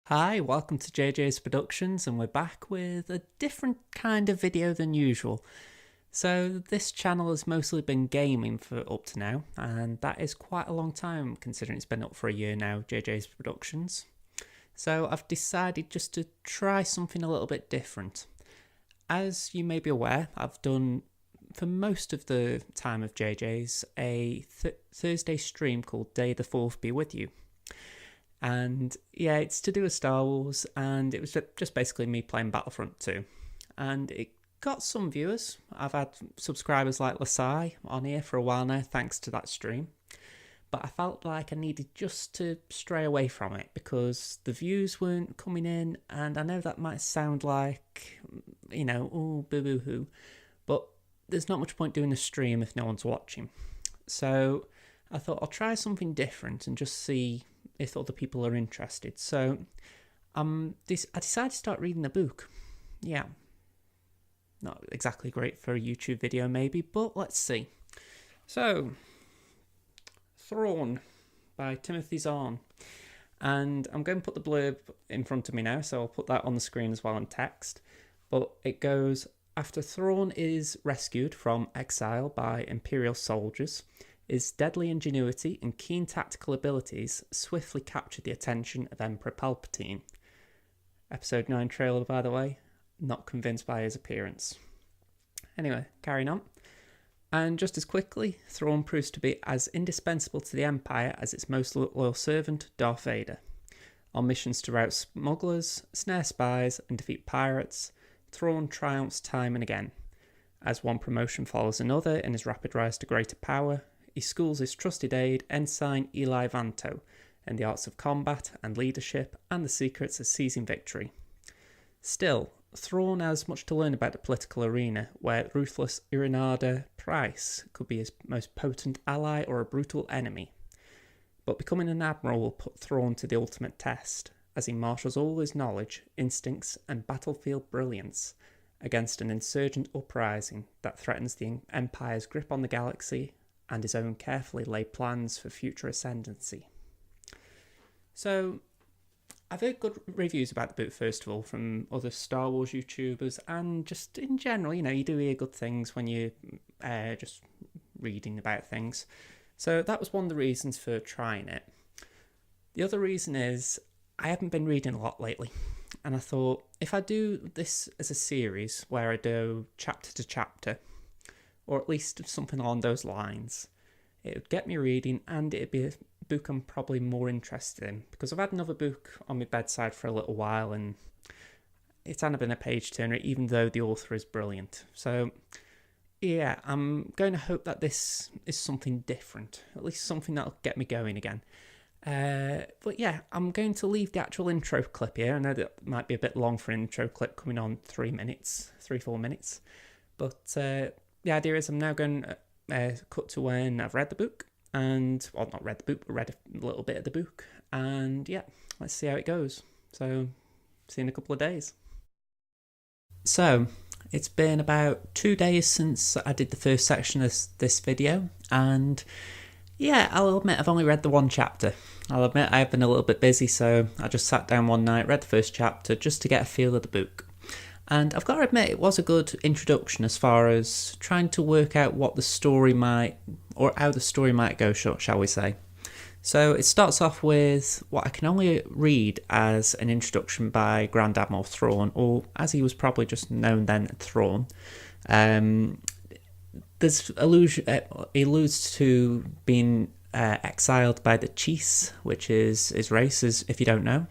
Hi, welcome to JJ's Productions, and we're back with a different kind of video than usual. So this channel has mostly been gaming for up to now, and that is quite a long time considering it's been up for a year now, JJ's Productions. So I've decided just to try something a little bit different. As you may be aware, I've done, for most of the time of JJ's, a Thursday stream called Day the 4th Be With You. And yeah, it's to do with Star Wars, and it was just basically me playing Battlefront 2. And it got some viewers. I've had subscribers like Lasai on here for a while now, thanks to that stream. But I felt like I needed just to stray away from it because the views weren't coming in, and I know that might sound like, you know, oh, boo-boo-hoo, but there's not much point doing a stream if no one's watching. So I thought I'll try something different and just see if other people are interested. So I decided to start reading the book. Yeah, not exactly great for a YouTube video maybe, but let's see. So, Thrawn by Timothy Zahn. And I'm going to put the blurb in front of me now, so I'll put that on the screen as well in text. But it goes, after Thrawn is rescued from exile by Imperial soldiers, his deadly ingenuity and keen tactical abilities swiftly captured the attention of Emperor Palpatine. Episode 9 trailer, by the way, not convinced by his appearance. Anyway, carrying on. And just as quickly, Thrawn proves to be as indispensable to the Empire as its most loyal servant, Darth Vader. On missions to rout smugglers, snare spies, and defeat pirates, Thrawn triumphs time and again. As one promotion follows another in his rapid rise to greater power, he schools his trusted aide, Ensign Eli Vanto, in the arts of combat and leadership and the secrets of seizing victory. Still, Thrawn has much to learn about the political arena, where ruthless Irinada Pryce could be his most potent ally or a brutal enemy. But becoming an admiral will put Thrawn to the ultimate test, as he marshals all his knowledge, instincts and battlefield brilliance against an insurgent uprising that threatens the Empire's grip on the galaxy and his own carefully laid plans for future ascendancy. So, I've heard good reviews about the book, first of all, from other Star Wars YouTubers, and just in general, you know, you do hear good things when you're just reading about things. So that was one of the reasons for trying it. The other reason is I haven't been reading a lot lately, and I thought if I do this as a series where I do chapter to chapter, or at least something along those lines, it would get me reading, and it'd be a book I'm probably more interested in, because I've had another book on my bedside for a little while and it's kind of been a page turner, even though the author is brilliant. So yeah, I'm going to hope that this is something different, at least something that'll get me going again. But yeah, I'm going to leave the actual intro clip here. I know that might be a bit long for an intro clip coming on 4 minutes, but the idea is I'm now going to cut to when I've read the book, and, well, not read the book, but read a little bit of the book, and yeah, let's see how it goes. So, see you in a couple of days. So, it's been about 2 days since I did the first section of this video, and yeah, I'll admit I've only read the one chapter. I'll admit I've been a little bit busy, so I just sat down one night, read the first chapter, just to get a feel of the book. And I've got to admit, it was a good introduction as far as trying to work out what the story might, or how the story might go, shall we say. So it starts off with what I can only read as an introduction by Grand Admiral Thrawn, or as he was probably just known then, Thrawn. There's alludes to being exiled by the Chiefs, which is his race, if you don't know.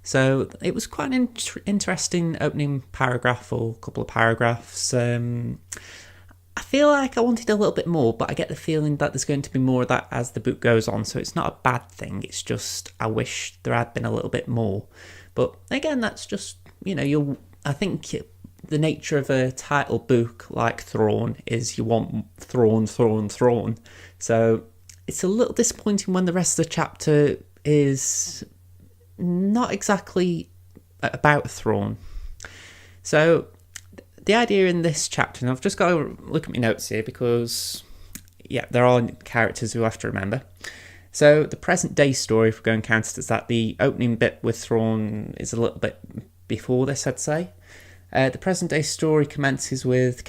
So it was quite an interesting opening paragraph, or a couple of paragraphs. I feel like I wanted a little bit more, but I get the feeling that there's going to be more of that as the book goes on, so it's not a bad thing. It's just I wish there had been a little bit more. But again, that's just, you know, I think the nature of a title book like Thrawn is you want Thrawn. So it's a little disappointing when the rest of the chapter is not exactly about Thrawn. So the idea in this chapter, and I've just got to look at my notes here because, yeah, there are characters who I have to remember. So the present day story, if we're going counted, is that the opening bit with Thrawn is a little bit before this, I'd say. The present day story commences with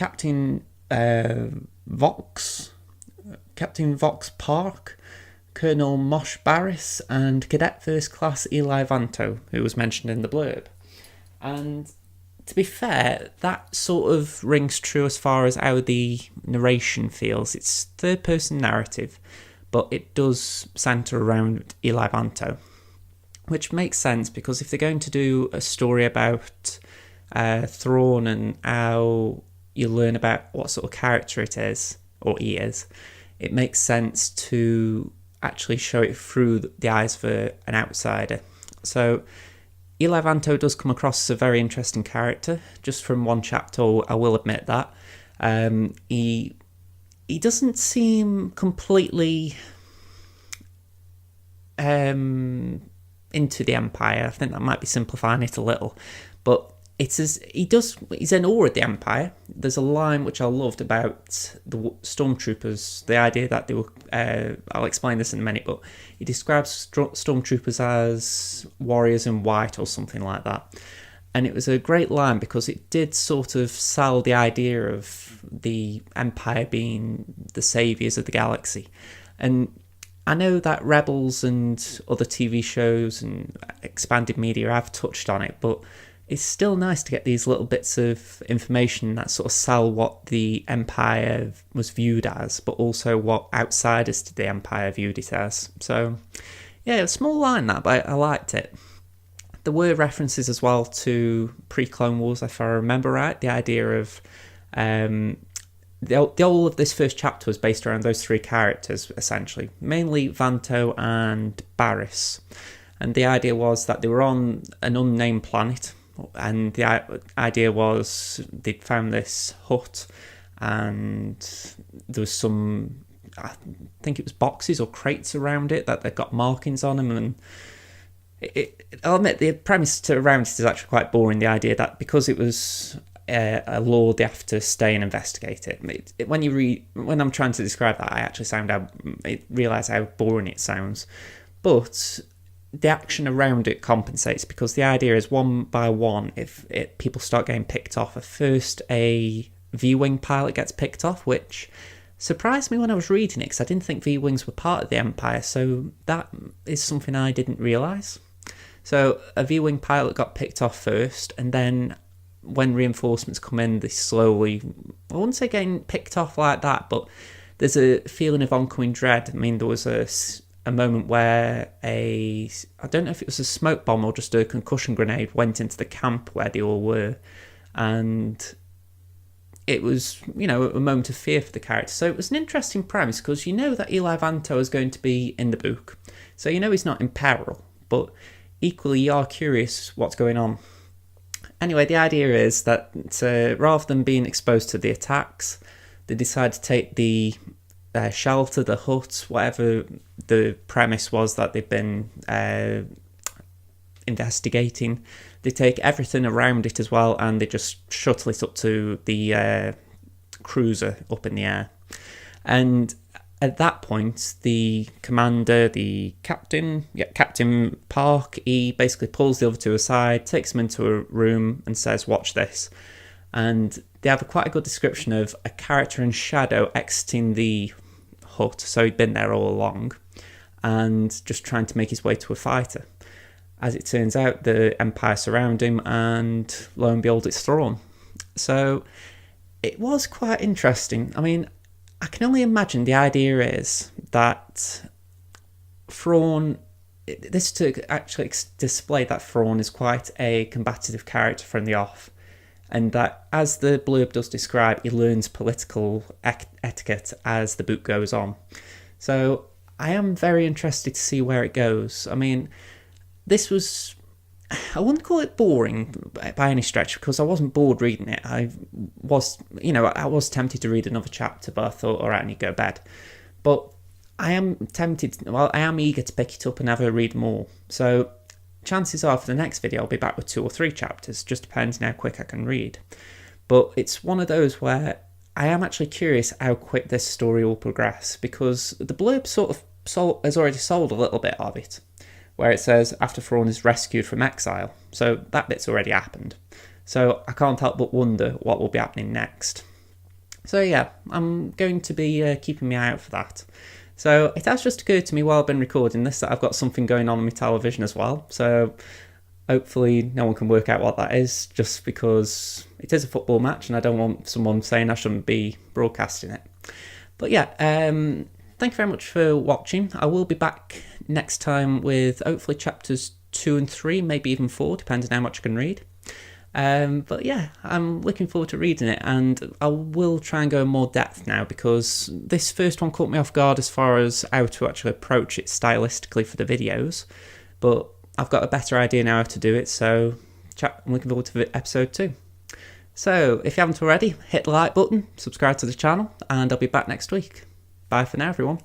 Vox, Captain Vox Park, Colonel Mosh Barris, and Cadet First Class Eli Vanto, who was mentioned in the blurb. And to be fair, that sort of rings true as far as how the narration feels. It's third-person narrative, but it does centre around Eli Vanto, which makes sense because if they're going to do a story about Thrawn and how you learn about what sort of character it is, or he is, it makes sense to actually show it through the eyes of an outsider. So Eli Vanto does come across as a very interesting character, just from one chapter, I will admit that. He doesn't seem completely into the Empire. I think that might be simplifying it a little, but he's in awe of the Empire. There's a line which I loved about the stormtroopers, the idea that they were, I'll explain this in a minute, but he describes stormtroopers as warriors in white or something like that. And it was a great line because it did sort of sell the idea of the Empire being the saviours of the galaxy. And I know that Rebels and other TV shows and expanded media have touched on it, but it's still nice to get these little bits of information that sort of sell what the Empire was viewed as, but also what outsiders to the Empire viewed it as. So, yeah, a small line that, but I liked it. There were references as well to pre-Clone Wars, if I remember right. The idea of the whole of this first chapter was based around those three characters, essentially, mainly Vanto and Barris. And the idea was that they were on an unnamed planet, and the idea was they'd found this hut, and there was some, I think it was boxes or crates around it that they'd got markings on them, and I'll admit the premise around it is actually quite boring. The idea that because it was a law, they have to stay and investigate it. When I'm trying to describe that, I actually realise how boring it sounds, but the action around it compensates, because the idea is one by one, if people start getting picked off, first a V-Wing pilot gets picked off, which surprised me when I was reading it because I didn't think V-Wings were part of the Empire, so that is something I didn't realise. So a V-Wing pilot got picked off first, and then when reinforcements come in, they slowly, I wouldn't say getting picked off like that, but there's a feeling of oncoming dread. I mean, there was a moment where I don't know if it was a smoke bomb or just a concussion grenade went into the camp where they all were, and it was, a moment of fear for the character. So it was an interesting premise, because you know that Eli Vanto is going to be in the book, so you know he's not in peril, but equally you are curious what's going on. Anyway, the idea is that rather than being exposed to the attacks, they decide to take the shelter, the hut, whatever the premise was that they've been investigating. They take everything around it as well, and they just shuttle it up to the cruiser up in the air. And at that point, the commander, Captain Park, he basically pulls the other two aside, takes them into a room and says, "Watch this." And they have quite a good description of a character in shadow exiting the hut, so he'd been there all along, and just trying to make his way to a fighter. As it turns out, the Empire surround him, and lo and behold, it's Thrawn. So it was quite interesting. I mean, I can only imagine the idea is that Thrawn, this to actually display that Thrawn is quite a combative character from the off, and that, as the blurb does describe, he learns political etiquette as the book goes on. So I am very interested to see where it goes. I mean, this was, I wouldn't call it boring by any stretch, because I wasn't bored reading it. I was tempted to read another chapter, but I thought, all right, I need to go to bed. But I am eager to pick it up and have a read more. So chances are for the next video, I'll be back with 2 or 3 chapters, just depends on how quick I can read. But it's one of those where I am actually curious how quick this story will progress, because the blurb sort of has already sold a little bit of it, where it says after Thrawn is rescued from exile. So that bit's already happened. So I can't help but wonder what will be happening next. So yeah, I'm going to be keeping my eye out for that. So it has just occurred to me while I've been recording this that I've got something going on my television as well. So hopefully no one can work out what that is, just because it is a football match and I don't want someone saying I shouldn't be broadcasting it. But yeah, thank you very much for watching. I will be back next time with hopefully chapters 2 and 3, maybe even 4, depending on how much I can read. But yeah, I'm looking forward to reading it, and I will try and go in more depth now, because this first one caught me off guard as far as how to actually approach it stylistically for the videos, but I've got a better idea now how to do it, so I'm looking forward to episode 2. So if you haven't already, hit the like button, subscribe to the channel, and I'll be back next week. Bye for now, everyone.